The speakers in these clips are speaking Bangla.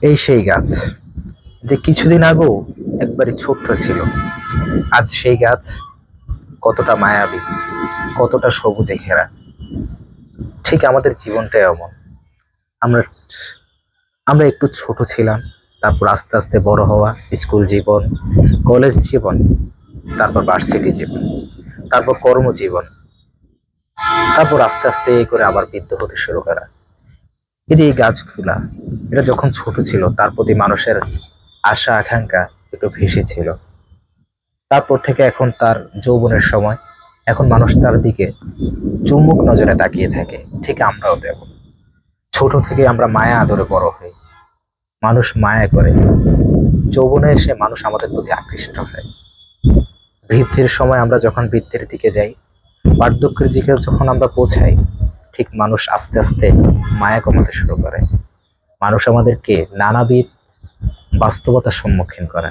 এই সেই গাছ যে কিছুদিন আগেও একবারে ছোট্ট ছিল, আজ সেই গাছ কতটা মায়াবী, কতটা সবুজে ঘেরা। ঠিক আমাদের জীবনটাই এমন। আমরা আমরা একটু ছোট ছিলাম, তারপর আস্তে আস্তে বড় হওয়া, স্কুল জীবন, কলেজ জীবন, তারপর ভার্সিটি জীবন, তারপর কর্মজীবন, তারপর আস্তে আস্তে এই করে আবার বৃদ্ধ হতে শুরু করা। এই যে এই গাছগুলা, এটা যখন ছোট ছিল তার প্রতি মানুষের আশা আকাঙ্ক্ষা একটু বেশি ছিল। তারপর থেকে এখন তার যৌবনের সময়, এখন মানুষ তার দিকে চুম্বক নজরে তাকিয়ে থাকে। ঠিক আমরাও তেমন। ছোট থেকে আমরা মায়া আদরে বড় হই, মানুষ মায়া করে। যৌবনে এসে মানুষ আমাদের প্রতি আকৃষ্ট হয়। বৃদ্ধির সময় আমরা যখন বৃদ্ধির দিকে যাই, বার্ধক্যের দিকে যখন আমরা পৌঁছাই, ঠিক মানুষ আস্তে আস্তে মায়া কমাতে শুরু করে। মানুষ আমাদেরকে নানাবিধ বাস্তবতার সম্মুখীন করে।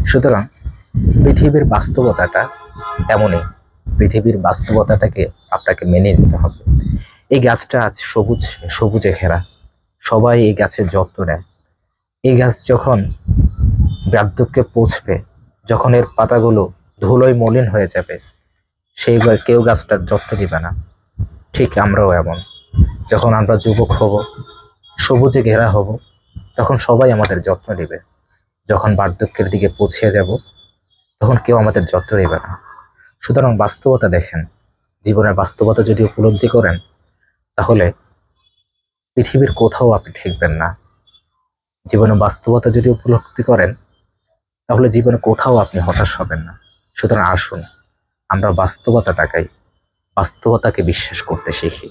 সুতরাং পৃথিবীর বাস্তবতাটা এমনই। পৃথিবীর বাস্তবতাটাকে আপনাকে মেনে নিতে হবে। এই গাছটা আজ সবুজে ঘেরা। সবাই এই গাছের যত্ন নেয়। এই গাছ যখন বার্ধক্যে পৌঁছবে, যখন এর পাতাগুলো ধুলোয় মলিন হয়ে যাবে, সেইবার কেউ গাছটার যত্ন দিবে না। ঠিক আমরাও এমন। যখন আমরা যুবক হব, সবুজে ঘেরা হব, তখন সবাই আমাদের যত্ন নেবে। যখন বার্ধক্যের দিকে পৌঁছে যাব, তখন কেউ আমাদের যত্ন নেবে না। সুতরাং বাস্তবতা দেখেন। জীবনের বাস্তবতা যদি উপলব্ধি করেন, তাহলে পৃথিবীর কোথাও আপনি ঠেকবেন না। জীবনের বাস্তবতা যদি উপলব্ধি করেন, তাহলে জীবনে কোথাও আপনি হতাশ হবেন না। সুতরাং আসুন আমরা বাস্তবতা তাকাই, বাস্তবতাকে বিশ্বাস করতে শিখি।